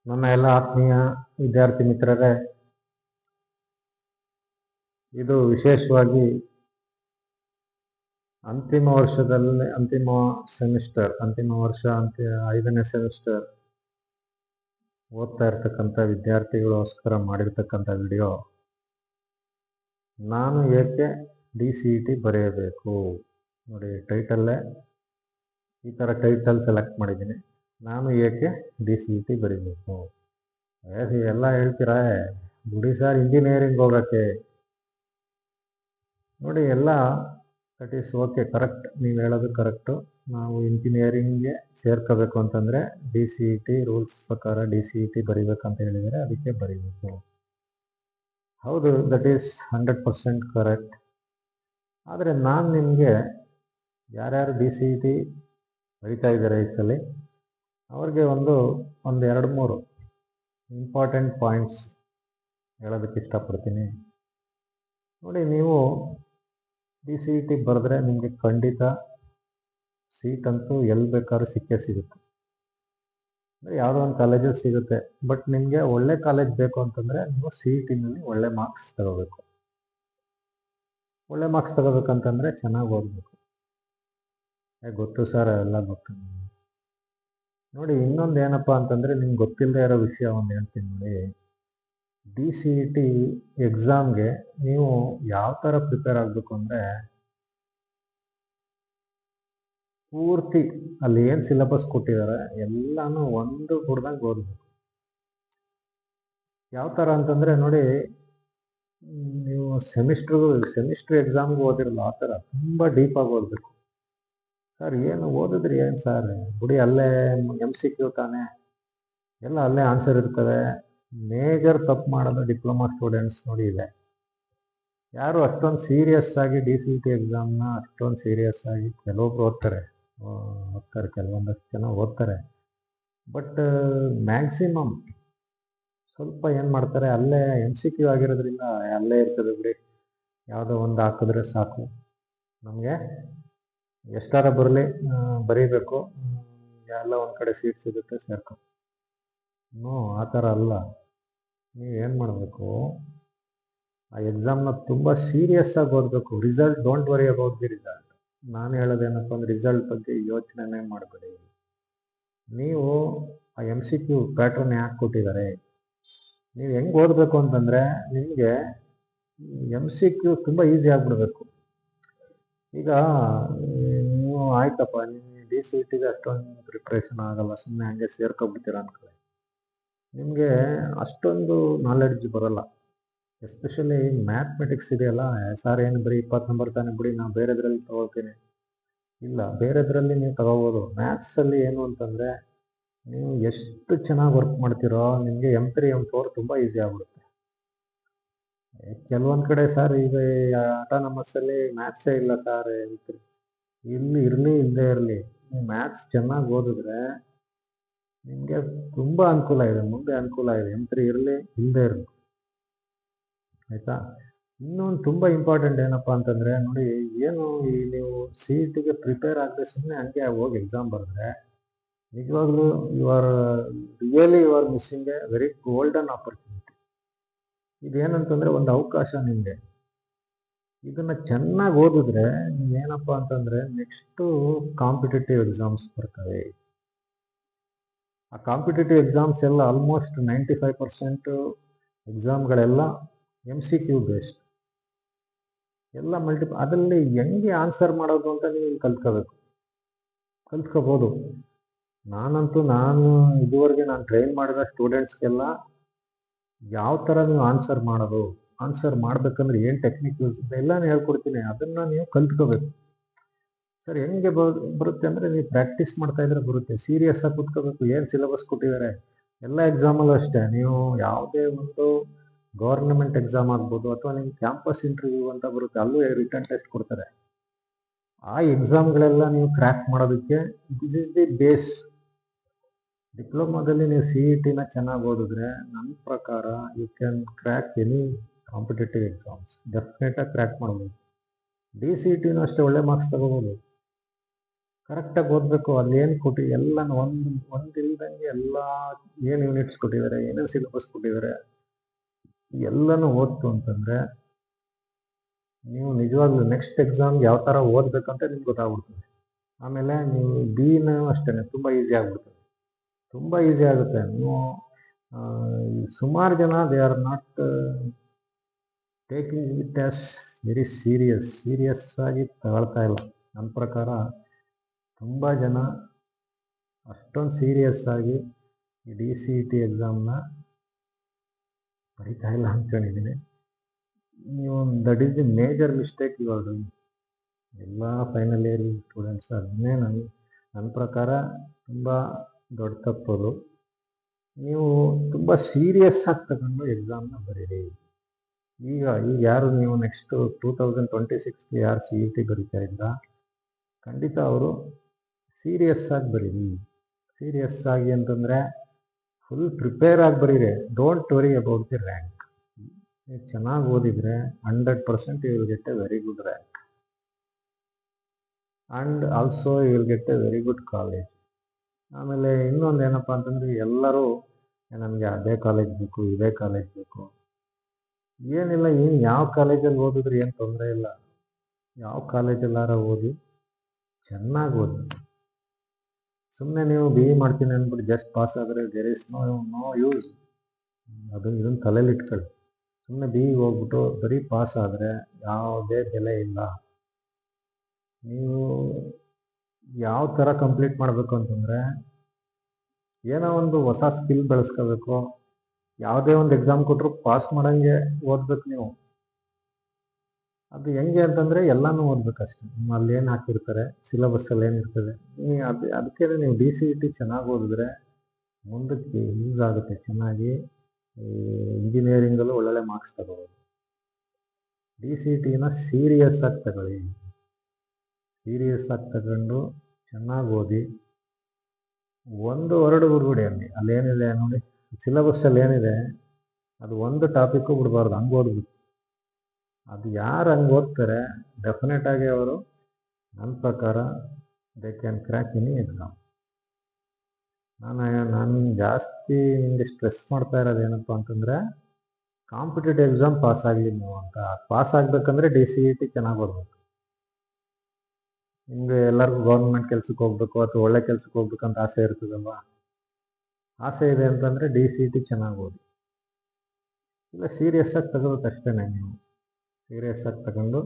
ನನ್ನ ಎಲ್ಲ ಆತ್ಮೀಯ ವಿದ್ಯಾರ್ಥಿ ಮಿತ್ರರೇ, ಇದು ವಿಶೇಷವಾಗಿ ಅಂತಿಮ ವರ್ಷದಲ್ಲಿ ಅಂತಿಮ ವರ್ಷ 5ನೇ ಸೆಮಿಸ್ಟರ್ ಓದ್ತಾ ಇರ್ತಕ್ಕಂಥ ವಿದ್ಯಾರ್ಥಿಗಳಿಗೋಸ್ಕರ ಮಾಡಿರ್ತಕ್ಕಂಥ ವಿಡಿಯೋ. ನಾನು ಏಕೆ DCET ಬರೆಯಬೇಕು ನೋಡಿ, ಟೈಟಲ್ಲೇ ಈ ಥರ ಟೈಟಲ್ ಸೆಲೆಕ್ಟ್ ಮಾಡಿದ್ದೀನಿ. ನಾನು ಏಕೆ DCET ಬರೀಬೇಕು. ಎಲ್ಲ ಹೇಳ್ತೀರಾ, ಬಿಡಿ ಸರ್ ಇಂಜಿನಿಯರಿಂಗ್ ಹೋಗೋಕ್ಕೆ. ನೋಡಿ, ಎಲ್ಲ ದಟ್ ಈಸ್ ಓಕೆ, ಕರೆಕ್ಟ್, ನೀವು ಹೇಳೋದು ಕರೆಕ್ಟು. ನಾವು ಇಂಜಿನಿಯರಿಂಗ್ಗೆ ಸೇರ್ಕೋಬೇಕು ಅಂತಂದರೆ DCET ರೂಲ್ಸ್ ಪ್ರಕಾರ DCET ಬರಿಬೇಕಂತ ಹೇಳಿದರೆ ಅದಕ್ಕೆ ಬರೀಬೇಕು. ಹೌದು, ದಟ್ ಈಸ್ 100% ಕರೆಕ್ಟ್. ಆದರೆ ನಾನು ನಿಮಗೆ ಯಾರ್ಯಾರು DCET ಬರಿತಾ ಇದ್ದಾರೆ ಈ ಸಲ ಅವ್ರಿಗೆ ಒಂದು 2-3 ಇಂಪಾರ್ಟೆಂಟ್ ಪಾಯಿಂಟ್ಸ್ ಹೇಳೋದಕ್ಕೆ ಇಷ್ಟಪಡ್ತೀನಿ. ನೋಡಿ, ನೀವು DCET ಬರೆದ್ರೆ ನಿಮಗೆ ಖಂಡಿತ ಸೀಟ್ ಅಂತೂ ಎಲ್ಲಿ ಬೇಕಾದ್ರೂ ಸಿಕ್ಕೇ ಸಿಗುತ್ತೆ. ಅಂದರೆ ಯಾವುದೋ ಒಂದು ಕಾಲೇಜಲ್ಲಿ ಸಿಗುತ್ತೆ. ಬಟ್ ನಿಮಗೆ ಒಳ್ಳೆ ಕಾಲೇಜ್ ಬೇಕು ಅಂತಂದರೆ ನೀವು CETನಲ್ಲಿ ಒಳ್ಳೆ ಮಾರ್ಕ್ಸ್ ತಗೋಬೇಕು. ಒಳ್ಳೆ ಮಾರ್ಕ್ಸ್ ತಗೋಬೇಕಂತಂದರೆ ಚೆನ್ನಾಗಿ ಓದಬೇಕು. ಗೊತ್ತು ಸರ್, ಎಲ್ಲ ಗೊತ್ತು. ನೋಡಿ, ಇನ್ನೊಂದು ಏನಪ್ಪ ಅಂತಂದರೆ ನಿಮ್ಗೆ ಗೊತ್ತಿಲ್ಲದೆ ಇರೋ ವಿಷಯ ಒಂದು ಹೇಳ್ತೀನಿ ನೋಡಿ. DCET ಎಕ್ಸಾಮ್ಗೆ ನೀವು ಯಾವ ಥರ ಪ್ರಿಪೇರ್ ಆಗಬೇಕು ಅಂದರೆ, ಪೂರ್ತಿ ಅಲ್ಲಿ ಏನು ಸಿಲೆಬಸ್ ಕೊಟ್ಟಿದ್ದಾರೆ ಎಲ್ಲನೂ ಒಂದು ಬುಡದಂಗೆ ಓದಬೇಕು. ಯಾವ ಥರ ಅಂತಂದರೆ ನೋಡಿ, ನೀವು ಸೆಮಿಸ್ಟ್ರ್ ಎಕ್ಸಾಮ್ಗೆ ಓದಿರಲ್ಲ ಆ ಥರ ತುಂಬ ಡೀಪಾಗಿ ಓದಬೇಕು. ಸರ್ ಏನು ಓದಿದ್ರಿ ಏನು ಸರ್, ಬಿಡಿ ಅಲ್ಲೇ MCQ ತಾನೆ, ಎಲ್ಲ ಅಲ್ಲೇ ಆನ್ಸರ್ ಇರ್ತವೆ. ಮೇಜರ್ ತಪ್ಪು ಮಾಡೋದು ಡಿಪ್ಲೊಮಾ ಸ್ಟೂಡೆಂಟ್ಸ್ ನೋಡಿ ಇದೆ. ಯಾರು ಅಷ್ಟೊಂದು ಸೀರಿಯಸ್ ಆಗಿ DCET ಎಕ್ಸಾಮ್ನ ಅಷ್ಟೊಂದು ಸೀರಿಯಸ್ ಆಗಿ ಕೆಲವೊಬ್ರು ಓದ್ತಾರೆ, ಕೆಲವೊಂದಷ್ಟು ಜನ ಓದ್ತಾರೆ. ಬಟ್ ಮ್ಯಾಕ್ಸಿಮಮ್ ಸ್ವಲ್ಪ ಏನು ಮಾಡ್ತಾರೆ, ಅಲ್ಲೇ MCQ ಆಗಿರೋದ್ರಿಂದ ಅಲ್ಲೇ ಇರ್ತದೆ ಬಿಡಿ, ಯಾವುದೋ ಒಂದು ಹಾಕಿದ್ರೆ ಸಾಕು, ನಮಗೆ ಎಷ್ಟಾರ ಬರಲಿ ಬರೀಬೇಕು, ಎಲ್ಲ ಒಂದು ಕಡೆ ಸೀಟ್ ಸಿಗುತ್ತೆ ಸೇರ್ಕೊ. ಆ ಥರ ಅಲ್ಲ. ನೀವು ಏನು ಮಾಡಬೇಕು, ಆ ಎಕ್ಸಾಮ್ನ ತುಂಬ ಸೀರಿಯಸ್ ಆಗಿ ಓದಬೇಕು. Result, don't worry about the result. ನಾನು ಹೇಳೋದೇನಪ್ಪ ಅಂದರೆ ರಿಸಲ್ಟ್ ಬಗ್ಗೆ ಯೋಚನೆ ಮಾಡಬೇಡಿ. ನೀವು ಆ MCQ ಪ್ಯಾಟ್ರನ್ ಯಾಕೆ ಕೊಟ್ಟಿದ್ದಾರೆ, ನೀವು ಹೆಂಗೆ ಓದಬೇಕು ಅಂತಂದರೆ ನಿಮಗೆ MCQ ತುಂಬ ಈಸಿ ಆಗಿಬಿಡ್ಬೇಕು. ಈಗ ನೀವು ಆಯ್ತಪ್ಪ, ನೀವು DCETಗೆ ಅಷ್ಟೊಂದು ಪ್ರಿಪ್ರೇಷನ್ ಆಗಲ್ಲ, ಸುಮ್ಮನೆ ಹಂಗೆ ಸೇರ್ಕೊಬಿಡ್ತೀರ ಅನ್ಕೊಳ್ಳಿ, ನಿಮಗೆ ಅಷ್ಟೊಂದು ನಾಲೆಡ್ಜ್ ಬರೋಲ್ಲ. ಎಸ್ಪೆಷಲಿ ಮ್ಯಾಥಮೆಟಿಕ್ಸ್ ಇದೆಯಲ್ಲ, ಸರ್ ಏನು ಬರೀ 20 ನಂಬರ್ ತಾನೆ ಬಿಡಿ, ನಾನು ಬೇರೆದ್ರಲ್ಲಿ ತಗೋತೀನಿ. ಇಲ್ಲ, ಬೇರೆದ್ರಲ್ಲಿ ನೀವು ತಗೋಬೋದು. ಮ್ಯಾಥ್ಸಲ್ಲಿ ಏನು ಅಂತಂದರೆ ನೀವು ಎಷ್ಟು ಚೆನ್ನಾಗಿ ವರ್ಕ್ ಮಾಡ್ತೀರೋ ನಿಮಗೆ M3 M4 ತುಂಬ ಈಸಿ ಆಗ್ಬಿಡುತ್ತೆ. ಕೆಲವೊಂದು ಕಡೆ ಸರ್ ಈಗ ಆಟೋನಮಸ್ಸಲ್ಲಿ ಮ್ಯಾಥ್ಸೇ ಇಲ್ಲ ಸರ್, ಇಲ್ಲಿ ಇರಲಿ ಇಲ್ಲದೆ ಇರಲಿ, ನೀವು ಮ್ಯಾಥ್ಸ್ ಚೆನ್ನಾಗಿ ಓದಿದ್ರೆ ನಿಮಗೆ ತುಂಬ ಅನುಕೂಲ ಇದೆ, ಮುಂದೆ ಅನುಕೂಲ ಇದೆ. M3 ಇರಲಿ ಇಲ್ಲದೆ ಇರಲಿ, ಆಯಿತಾ. ಇನ್ನೊಂದು ತುಂಬ ಇಂಪಾರ್ಟೆಂಟ್ ಏನಪ್ಪ ಅಂತಂದರೆ ನೋಡಿ, ಏನು ಈ ನೀವು CETಗೆ ಪ್ರಿಪೇರ್ ಆಗದೆ ಸುಮ್ಮನೆ ಹಂಗೆ ಹೋಗಿ ಎಕ್ಸಾಮ್ ಬರೆದ್ರೆ ನಿಜವಾಗ್ಲೂ you are missing a very golden opportunity. ಇದೇನಂತಂದರೆ ಒಂದು ಅವಕಾಶ ನಿಮಗೆ. ಇದನ್ನು ಚೆನ್ನಾಗಿ ಓದಿದ್ರೆ ನೀವೇನಪ್ಪ ಅಂತಂದರೆ ನೆಕ್ಸ್ಟು ಕಾಂಪಿಟೇಟಿವ್ ಎಕ್ಸಾಮ್ಸ್ ಬರ್ತವೆ. ಆ ಕಾಂಪಿಟೇಟಿವ್ ಎಕ್ಸಾಮ್ಸ್ ಎಲ್ಲ ಆಲ್ಮೋಸ್ಟ್ 95% ಎಕ್ಸಾಮ್ಗಳೆಲ್ಲ MCQ ಬೇಸ್ಡ್, ಎಲ್ಲ ಅದರಲ್ಲಿ ಹೆಂಗೆ ಆನ್ಸರ್ ಮಾಡೋದು ಅಂತ ನೀವು ಕಲ್ತ್ಕೋಬೋದು. ನಾನು ಇದುವರೆಗೆ ಟ್ರೈನ್ ಮಾಡಿದ ಸ್ಟೂಡೆಂಟ್ಸ್ಗೆಲ್ಲ ಯಾವ ಥರ ನೀವು ಆನ್ಸರ್ ಮಾಡಬೇಕಂದ್ರೆ ಏನು ಟೆಕ್ನಿಕ್ ಯೂಸ್ ಎಲ್ಲನೂ ಹೇಳ್ಕೊಡ್ತೀನಿ. ಅದನ್ನು ನೀವು ಕಲ್ತ್ಕೋಬೇಕು. ಸರ್ ಹೆಂಗೆ ಬರುತ್ತೆ ಅಂದರೆ ನೀವು ಪ್ರಾಕ್ಟೀಸ್ ಮಾಡ್ತಾ ಇದ್ರೆ ಬರುತ್ತೆ. ಸೀರಿಯಸ್ ಆಗಿ ಕೂತ್ಕೋಬೇಕು. ಏನು ಸಿಲೆಬಸ್ ಕೊಟ್ಟಿದ್ದಾರೆ ಎಲ್ಲ ಎಕ್ಸಾಮಲ್ಲೂ ಅಷ್ಟೇ. ನೀವು ಯಾವುದೇ ಒಂದು ಗೌರ್ಮೆಂಟ್ ಎಕ್ಸಾಮ್ ಆಗ್ಬೋದು ಅಥವಾ ನಿಮ್ಮ ಕ್ಯಾಂಪಸ್ ಇಂಟರ್ವ್ಯೂ ಅಂತ ಬರುತ್ತೆ, ಅಲ್ಲೂ ರಿಟರ್ನ್ ಟೆಸ್ಟ್ ಕೊಡ್ತಾರೆ. ಆ ಎಕ್ಸಾಮ್ಗಳೆಲ್ಲ ನೀವು ಕ್ರ್ಯಾಕ್ ಮಾಡೋದಕ್ಕೆ ದಿಸ್ ಇಸ್ ದಿ ಬೇಸ್. ಡಿಪ್ಲೊಮಾದಲ್ಲಿ ನೀವು CETನ ಚೆನ್ನಾಗಿ ಓದಿದ್ರೆ ನನ್ನ ಪ್ರಕಾರ you can crack any competitive exams, ಡೆಫಿನೆಟಾಗಿ ಕ್ರ್ಯಾಕ್ ಮಾಡ್ಬೋದು. DCETನೂ ಅಷ್ಟೇ ಒಳ್ಳೆ ಮಾರ್ಕ್ಸ್ ತಗೋಬೋದು. ಕರೆಕ್ಟಾಗಿ ಓದಬೇಕು. ಅಲ್ಲೇನು ಕೊಟ್ಟು ಎಲ್ಲನೂ ಒಂದಿಲ್ದಂಗೆ ಎಲ್ಲ ಏನು ಯೂನಿಟ್ಸ್ ಕೊಟ್ಟಿದ್ದಾರೆ, ಏನೇನು ಸಿಲೆಬಸ್ ಕೊಟ್ಟಿದ್ದಾರೆ ಎಲ್ಲನೂ ಓದ್ತು ಅಂತಂದರೆ ನೀವು ನಿಜವಾಗ್ಲೂ ನೆಕ್ಸ್ಟ್ ಎಕ್ಸಾಮ್ಗೆ ಯಾವ ಥರ ಓದಬೇಕಂತ ನಿಮ್ಗೆ ಗೊತ್ತಾಗ್ಬಿಡ್ತದೆ. ಆಮೇಲೆ ನೀವು ಬಿನೂ ಅಷ್ಟೇ ತುಂಬ ಈಸಿ ಆಗ್ಬಿಡ್ತದೆ, ತುಂಬ ಈಸಿ ಆಗುತ್ತೆ. ನೀವು ಸುಮಾರು ಜನ they are not taking it as very serious ಆಗಿ ತಗೊಳ್ತಾ ಇಲ್ಲ. ನನ್ನ ಪ್ರಕಾರ ತುಂಬ ಜನ ಅಷ್ಟೊಂದು ಸೀರಿಯಸ್ ಆಗಿ ಈ DCET ಎಕ್ಸಾಮ್ನ ಬರೀತಾ ಇಲ್ಲ ಅಂದ್ಕೊಂಡಿದ್ದೀನಿ. ನೀವು that is the major mistake ಇವಾಗ ಎಲ್ಲ ಫೈನಲ್ ಇಯರ್ ಸ್ಟೂಡೆಂಟ್ಸ್. ಅದನ್ನೇ ನನ್ನ ಪ್ರಕಾರ ತುಂಬ ದೊಡ್ಡ ತಪ್ಪದು. ನೀವು ತುಂಬ ಸೀರಿಯಸ್ ಆಗಿ ತಗೊಂಡು ಎಕ್ಸಾಮ್ನ ಬರೀರಿ. ಈಗ ಯಾರು ನೀವು ನೆಕ್ಸ್ಟ್ 2026ಗೆ ಯಾರು CET ಬರೀತಾ ಇದ್ರ, ಖಂಡಿತ ಅವರು ಸೀರಿಯಸ್ ಆಗಿ ಬರೀರಿ. ಸೀರಿಯಸ್ ಆಗಿ ಅಂತಂದರೆ ಫುಲ್ ಪ್ರಿಪೇರ್ ಆಗಿ ಬರೀರಿ. Don't worry about the rank. ನೀವು ಚೆನ್ನಾಗಿ ಓದಿದರೆ 100% you will get a very good rank and also you will get a very good college. ಆಮೇಲೆ ಇನ್ನೊಂದು ಏನಪ್ಪ ಅಂತಂದರೆ ಎಲ್ಲರೂ ನನಗೆ ಅದೇ ಕಾಲೇಜ್ ಬೇಕು, ಇದೇ ಕಾಲೇಜ್ ಬೇಕು, ಏನಿಲ್ಲ. ಯಾವ ಕಾಲೇಜಲ್ಲಿ ಓದಿದ್ರೆ ಏನು ತೊಂದರೆ ಇಲ್ಲ. ಯಾವ ಕಾಲೇಜಲ್ಲಾರ ಓದಿ, ಚೆನ್ನಾಗಿ ಓದಿ. ಸುಮ್ಮನೆ ನೀವು BE ಮಾಡ್ತೀನಿ ಅಂದ್ಬಿಟ್ಟು ಜಸ್ಟ್ ಪಾಸ್ ಆದರೆ ದೇರ್ ಇಸ್ ನೋ ಯೂಸ್. ಇದನ್ನು ತಲೆಯಲ್ಲಿ ಇಟ್ಕೊಳ್ಳಿ. ಸುಮ್ಮನೆ BE ಹೋಗ್ಬಿಟ್ಟು ಬರೀ ಪಾಸ್ ಆದರೆ ಯಾವುದೇ ಬೆಲೆ ಇಲ್ಲ. ನೀವು ಯಾವ ಥರ ಕಂಪ್ಲೀಟ್ ಮಾಡಬೇಕು ಅಂತಂದರೆ, ಏನೋ ಒಂದು ಹೊಸ ಸ್ಕಿಲ್ ಬೆಳೆಸ್ಕೋಬೇಕು. ಯಾವುದೇ ಒಂದು ಎಕ್ಸಾಮ್ ಕೊಟ್ಟರು ಪಾಸ್ ಮಾಡೋಂಗೆ ಓದ್ಬೇಕು ನೀವು. ಅದು ಹೆಂಗೆ ಅಂತಂದರೆ ಎಲ್ಲನೂ ಓದ್ಬೇಕಷ್ಟೆ. ಅಲ್ಲಿ ಏನು ಹಾಕಿರ್ತಾರೆ ಸಿಲೆಬಸ್ಸಲ್ಲಿ ಏನಿರ್ತದೆ, ಅದಕ್ಕೆ ನೀವು DCET ಚೆನ್ನಾಗಿ ಓದಿದ್ರೆ ಮುಂದಕ್ಕೆ ಯೂಸ್ ಆಗುತ್ತೆ. ಚೆನ್ನಾಗಿ ಇಂಜಿನಿಯರಿಂಗಲ್ಲೂ ಒಳ್ಳೊಳ್ಳೆ ಮಾರ್ಕ್ಸ್ ತಗೋಬೋದು. DCETನ ಸೀರಿಯಸ್ ಆಗಿ ತಗೊಳ್ಳಿ. ಸೀರಿಯಸ್ ಆಗಿ ತಗೊಂಡು ಚೆನ್ನಾಗಿ ಓದಿ. ಒಂದು ವರ್ಡ್ ಬಿಡ್ಬಿಡಿ. ಅಲ್ಲೇನಿದೆ ನೋಡಿ, ಸಿಲೆಬಸ್ಸಲ್ಲಿ ಏನಿದೆ ಅದು ಒಂದು ಟಾಪಿಕ್ಕು ಬಿಡಬಾರ್ದು. ಹಂಗೆ ಓದ್ಬಿಟ್ಟು ಅದು ಯಾರು ಹಂಗೆ ಓದ್ತಾರೆ ಡೆಫಿನೆಟಾಗಿ ಅವರು ನನ್ನ ಪ್ರಕಾರ they can crack any exam. ನಾನು ಜಾಸ್ತಿ ನಿಮಗೆ ಸ್ಟ್ರೆಸ್ ಮಾಡ್ತಾ ಇರೋದು ಏನಪ್ಪ ಅಂತಂದರೆ, ಕಾಂಪಿಟೇಟಿವ್ ಎಕ್ಸಾಮ್ ಪಾಸ್ ಆಗಲಿ ನೀವು ಅಂತ. ಪಾಸ್ ಆಗಬೇಕಂದ್ರೆ DCET ಚೆನ್ನಾಗಿ ಓದಬೇಕು. ನಿಮಗೆ ಎಲ್ಲರಿಗೂ ಗೌರ್ಮೆಂಟ್ ಕೆಲ್ಸಕ್ಕೆ ಹೋಗ್ಬೇಕು ಅಥವಾ ಒಳ್ಳೆ ಕೆಲ್ಸಕ್ಕೆ ಹೋಗ್ಬೇಕಂತ ಆಸೆ ಇರ್ತದಲ್ವ. ಆಸೆ ಇದೆ ಅಂತಂದರೆ DCET ಚೆನ್ನಾಗಿ ಓದಿ. ಇಲ್ಲ ಸೀರಿಯಸ್ ಆಗಿ ತಗೋಬೇಕಷ್ಟೇ. ನೀವು ಸೀರಿಯಸ್ ಆಗಿ ತಗೊಂಡು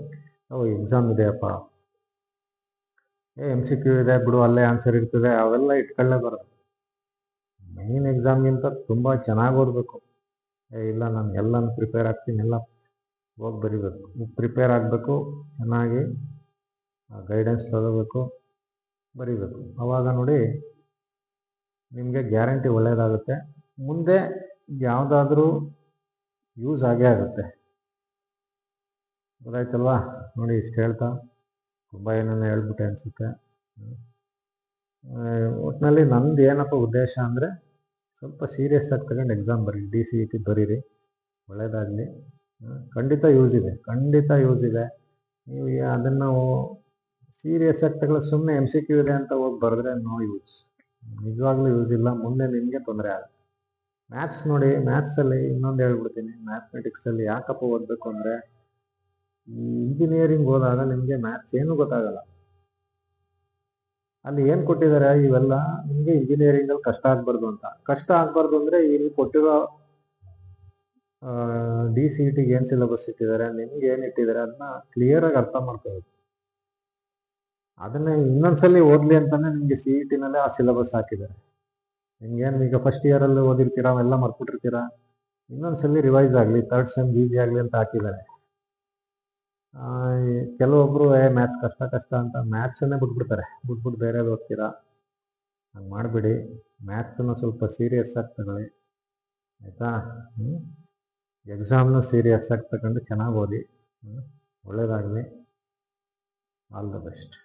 ಎಕ್ಸಾಮ್ ಇದೆಯಪ್ಪ, MCQ ಇದೆ ಬಿಡು, ಅಲ್ಲೇ ಆನ್ಸರ್ ಇರ್ತದೆ, ಅವೆಲ್ಲ ಇಟ್ಕೊಳ್ಳೇಬಾರ್ದು. ಮೇನ್ ಎಕ್ಸಾಮ್ಗಿಂತ ತುಂಬ ಚೆನ್ನಾಗಿ ಓದಬೇಕು. ಇಲ್ಲ ನಾನು ಎಲ್ಲನೂ ಪ್ರಿಪೇರ್ ಆಗ್ತೀನಿ, ಎಲ್ಲ ಹೋಗಿ ಬರೀಬೇಕು. ಪ್ರಿಪೇರ್ ಆಗಬೇಕು, ಚೆನ್ನಾಗಿ ಗೈಡೆನ್ಸ್ ತಗೋಬೇಕು, ಬರೀಬೇಕು. ಆವಾಗ ನೋಡಿ ನಿಮಗೆ ಗ್ಯಾರಂಟಿ ಒಳ್ಳೆಯದಾಗುತ್ತೆ. ಮುಂದೆ ಯಾವುದಾದ್ರೂ ಯೂಸ್ ಆಗೇ ಆಗುತ್ತೆ. ಗೊತ್ತಾಯ್ತಲ್ವಾ? ನೋಡಿ ಇಷ್ಟು ಹೇಳ್ತಾ ತುಂಬ ಏನೇನೋ ಹೇಳ್ಬಿಟ್ಟೆ ಅನಿಸುತ್ತೆ. ಒಟ್ಟಿನಲ್ಲಿ ನಂದು ಏನಪ್ಪ ಉದ್ದೇಶ ಅಂದರೆ, ಸ್ವಲ್ಪ ಸೀರಿಯಸ್ ಆಗಿ ತಗೊಂಡು ಎಕ್ಸಾಮ್ ಬರೀರಿ, DCET ಬರೀರಿ, ಒಳ್ಳೆಯದಾಗಲಿ. ಖಂಡಿತ ಯೂಸ್ ಇದೆ, ಖಂಡಿತ ಯೂಸ್ ಇದೆ. ನೀವು ಅದನ್ನು ಸೀರಿಯಸ್ ಆಗಿ ತಗೊಳ್ಳೋ ಸುಮ್ಮನೆ MCQ ಇದೆ ಅಂತ ಹೋಗಿ ಬರೆದ್ರೆ ನೋ ಯೂಸ್. ನಿಜವಾಗ್ಲೂ ಯೂಸ್ ಇಲ್ಲ. ಮುಂದೆ ನಿಮಗೆ ತೊಂದರೆ ಆಗುತ್ತೆ. ಮ್ಯಾಥ್ಸ್ ನೋಡಿ, ಮ್ಯಾಥ್ಸಲ್ಲಿ ಇನ್ನೊಂದು ಹೇಳ್ಬಿಡ್ತೀನಿ. ಮ್ಯಾಥ್ಮೆಟಿಕ್ಸಲ್ಲಿ ಯಾಕಪ್ಪ ಓದಬೇಕು ಅಂದರೆ, ಈ ಇಂಜಿನಿಯರಿಂಗ್ ಹೋದಾಗ ನಿಮಗೆ ಮ್ಯಾಥ್ಸ್ ಏನೂ ಗೊತ್ತಾಗಲ್ಲ. ಅಲ್ಲಿ ಏನು ಕೊಟ್ಟಿದ್ದಾರೆ ಇವೆಲ್ಲ ನಿಮಗೆ ಇಂಜಿನಿಯರಿಂಗಲ್ಲಿ ಕಷ್ಟ ಆಗಬಾರ್ದು ಅಂತ. ಕಷ್ಟ ಆಗಬಾರ್ದು ಅಂದರೆ ಇಲ್ಲಿ ಕೊಟ್ಟಿರೋ DCETಗೆ ಏನು ಸಿಲೆಬಸ್ ಇಟ್ಟಿದ್ದಾರೆ, ನಿಮ್ಗೆ ಏನು ಇಟ್ಟಿದ್ದಾರೆ ಅದನ್ನ ಕ್ಲಿಯರಾಗಿ ಅರ್ಥ ಮಾಡ್ಕೋಬೇಕು. ಅದನ್ನೇ ಇನ್ನೊಂದ್ಸಲಿ ಓದಲಿ ಅಂತಲೇ ನಿಮಗೆ CETನಲ್ಲೇ ಆ ಸಿಲೆಬಸ್ ಹಾಕಿದ್ದಾರೆ. ನಿಮ್ಗೇನು ಈಗ ಫಸ್ಟ್ ಇಯರಲ್ಲಿ ಓದಿರ್ತೀರ, ಅವೆಲ್ಲ ಮರ್ಬಿಟ್ಟಿರ್ತೀರ, ಇನ್ನೊಂದ್ಸಲಿ ರಿವೈಸ್ ಆಗಲಿ, ಥರ್ಡ್ ಸೆಮ್ ಈಸಿ ಆಗಲಿ ಅಂತ ಹಾಕಿದ್ದಾರೆ. ಕೆಲವೊಬ್ಬರು ಮ್ಯಾಥ್ಸ್ ಕಷ್ಟ ಅಂತ ಮ್ಯಾಥ್ಸನ್ನೇ ಬಿಟ್ಬಿಟ್ಟು ಬೇರೆದು ಓದ್ತೀರಾ. ಹಂಗೆ ಮಾಡಿಬಿಡಿ. ಮ್ಯಾಥ್ಸನ್ನು ಸ್ವಲ್ಪ ಸೀರಿಯಸ್ ಆಗಿ ತಗೊಳ್ಳಿ, ಆಯಿತಾ? ಎಕ್ಸಾಮ್ನು ಸೀರಿಯಸ್ ಆಗಿ ತಗೊಂಡು ಚೆನ್ನಾಗಿ ಓದಿ. ಒಳ್ಳೆಯದಾಗಲಿ. All the best.